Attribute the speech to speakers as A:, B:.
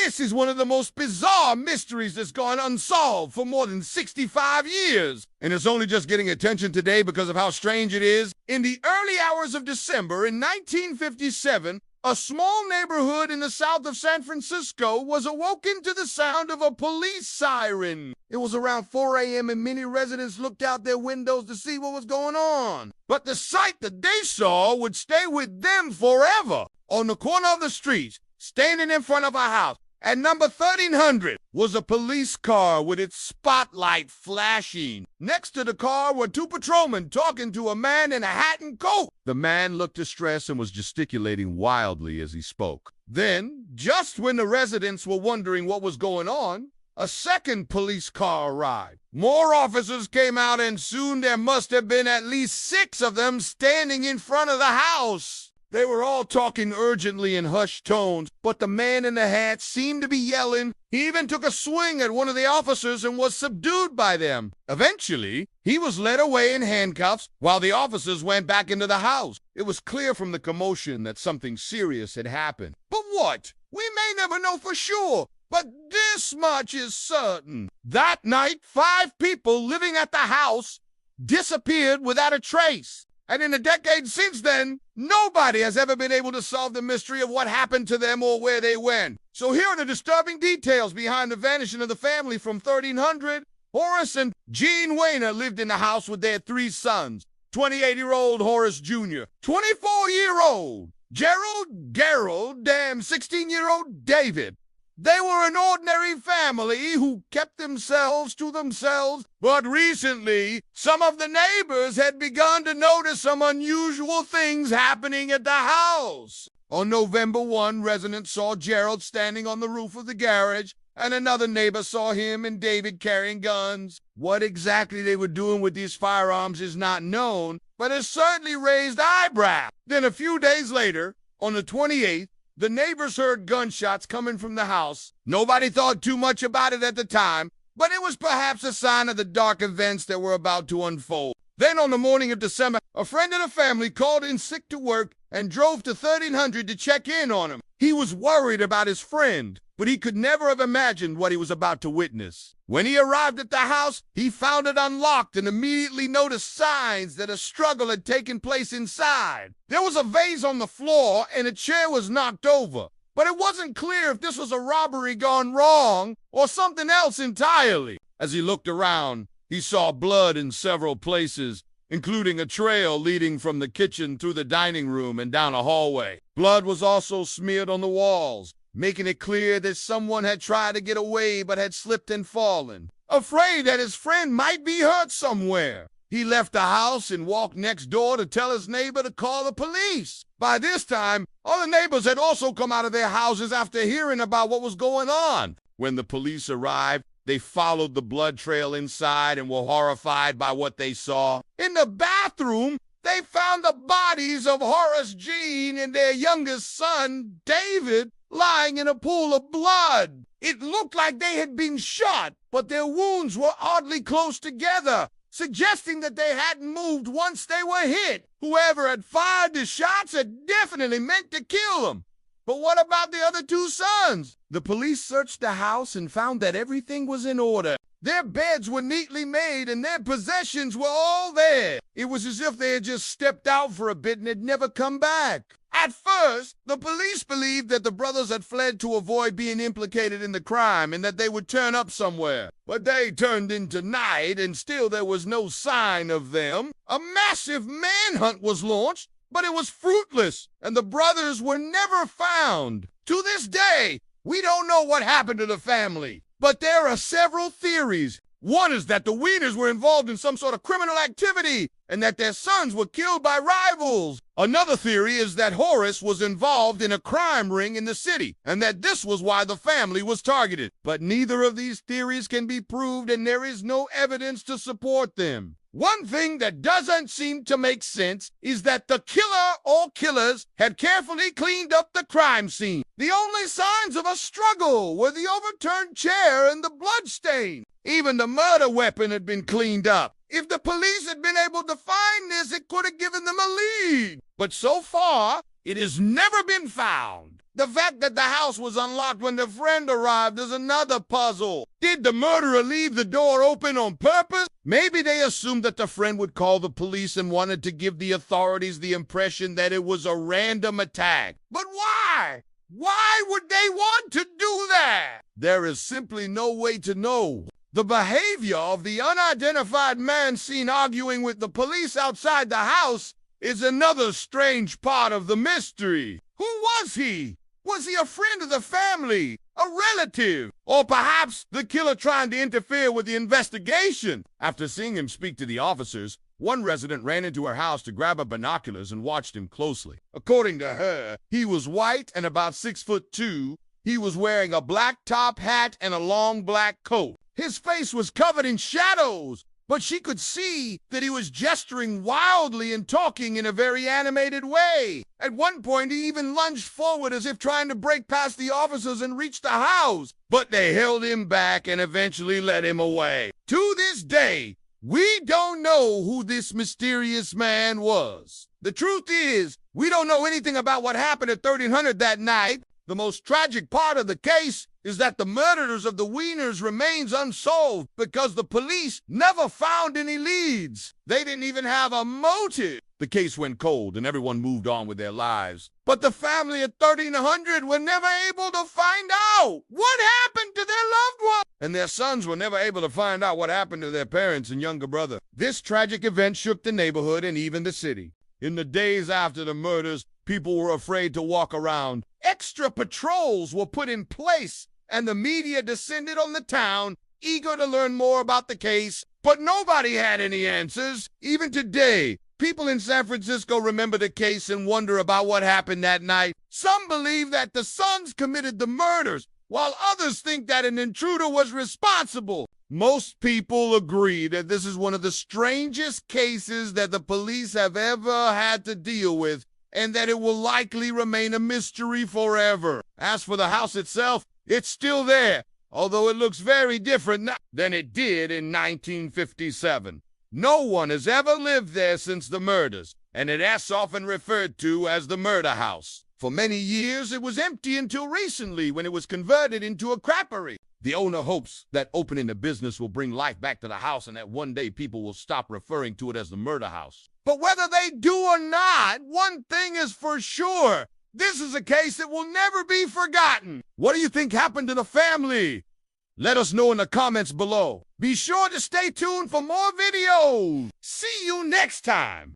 A: This is one of the most bizarre mysteries that's gone unsolved for more than 65 years. And it's only just getting attention today because of how strange it is. In the early hours of December in 1957, a small neighborhood in the south of San Francisco was awoken to the sound of a police siren. It was around 4 a.m. and many residents looked out their windows to see what was going on. But the sight that they saw would stay with them forever. On the corner of the street, standing in front of a house, at number 1300 was a police car with its spotlight flashing. Next to the car were two patrolmen talking to a man in a hat and coat. The man looked distressed and was gesticulating wildly as he spoke. Then, just when the residents were wondering what was going on, a second police car arrived. More officers came out and soon there must have been at least 6 of them standing in front of the house. They were all talking urgently in hushed tones, but the man in the hat seemed to be yelling. He even took a swing at one of the officers and was subdued by them. Eventually, he was led away in handcuffs while the officers went back into the house. It was clear from the commotion that something serious had happened. But what? We may never know for sure, but this much is certain. That night, 5 people living at the house disappeared without a trace. And in the decades since then, nobody has ever been able to solve the mystery of what happened to them or where they went. So here are the disturbing details behind the vanishing of the family from 1300. Horace and Jean Wayner lived in the house with their 3 sons. 28-year-old Horace Jr., 24-year-old Gerald, and 16-year-old David. They were an ordinary family who kept themselves to themselves, but recently, some of the neighbors had begun to notice some unusual things happening at the house. On November 1, residents saw Gerald standing on the roof of the garage, and another neighbor saw him and David carrying guns. What exactly they were doing with these firearms is not known, but it certainly raised eyebrows. Then a few days later, on the 28th, the neighbors heard gunshots coming from the house. Nobody thought too much about it at the time, but it was perhaps a sign of the dark events that were about to unfold. Then on the morning of December, a friend of the family called in sick to work and drove to 1300 to check in on him. He was worried about his friend, but he could never have imagined what he was about to witness. When he arrived at the house, he found it unlocked and immediately noticed signs that a struggle had taken place inside. There was a vase on the floor and a chair was knocked over, but it wasn't clear if this was a robbery gone wrong or something else entirely. As he looked around, he saw blood in several places, including a trail leading from the kitchen through the dining room and down a hallway. Blood was also smeared on the walls, making it clear that someone had tried to get away but had slipped and fallen. Afraid that his friend might be hurt somewhere, he left the house and walked next door to tell his neighbor to call the police. By this time, other neighbors had also come out of their houses after hearing about what was going on. When the police arrived, they followed the blood trail inside and were horrified by what they saw. In the bathroom, they found the bodies of Horace Jean and their youngest son, David, lying in a pool of blood. It looked like they had been shot, but their wounds were oddly close together, suggesting that they hadn't moved once they were hit. Whoever had fired the shots had definitely meant to kill them. But what about the other 2 sons? The police searched the house and found that everything was in order. Their beds were neatly made and their possessions were all there. It was as if they had just stepped out for a bit and had never come back. At first, the police believed that the brothers had fled to avoid being implicated in the crime and that they would turn up somewhere. But they turned into night and still there was no sign of them. A massive manhunt was launched, but it was fruitless, and the brothers were never found. To this day, we don't know what happened to the family, but there are several theories. One is that the Wieners were involved in some sort of criminal activity and that their sons were killed by rivals. Another theory is that Horace was involved in a crime ring in the city and that this was why the family was targeted. But neither of these theories can be proved and there is no evidence to support them. One thing that doesn't seem to make sense is that the killer or killers had carefully cleaned up the crime scene. The only signs of a struggle were the overturned chair and the bloodstain. Even the murder weapon had been cleaned up. If the police had been able to find this, it could have given them a lead. But so far, it has never been found. The fact that the house was unlocked when the friend arrived is another puzzle. Did the murderer leave the door open on purpose? Maybe they assumed that the friend would call the police and wanted to give the authorities the impression that it was a random attack. But why? Why would they want to do that? There is simply no way to know. The behavior of the unidentified man seen arguing with the police outside the house is another strange part of the mystery. Who was he? Was he a friend of the family? A relative? Or perhaps the killer trying to interfere with the investigation? After seeing him speak to the officers, one resident ran into her house to grab her binoculars and watched him closely. According to her, he was white and about 6'2". He was wearing a black top hat and a long black coat. His face was covered in shadows, but she could see that he was gesturing wildly and talking in a very animated way. At one point, he even lunged forward as if trying to break past the officers and reach the house, but they held him back and eventually led him away. To this day, we don't know who this mysterious man was. The truth is, we don't know anything about what happened at 1300 that night. The most tragic part of the case is that the murderers of the Wieners remains unsolved because the police never found any leads. They didn't even have a motive. The case went cold and everyone moved on with their lives. But the family at 1300 were never able to find out what happened to their loved one. And their sons were never able to find out what happened to their parents and younger brother. This tragic event shook the neighborhood and even the city. In the days after the murders, people were afraid to walk around. Extra patrols were put in place, and the media descended on the town, eager to learn more about the case. But nobody had any answers. Even today, people in San Francisco remember the case and wonder about what happened that night. Some believe that the sons committed the murders, while others think that an intruder was responsible. Most people agree that this is one of the strangest cases that the police have ever had to deal with, and that it will likely remain a mystery forever. As for the house itself, it's still there, although it looks very different now than it did in 1957. No one has ever lived there since the murders, and it is often referred to as the murder house. For many years, it was empty until recently when it was converted into a crappery. The owner hopes that opening the business will bring life back to the house and that one day people will stop referring to it as the murder house. But whether they do or not, one thing is for sure. This is a case that will never be forgotten. What do you think happened to the family? Let us know in the comments below. Be sure to stay tuned for more videos. See you next time.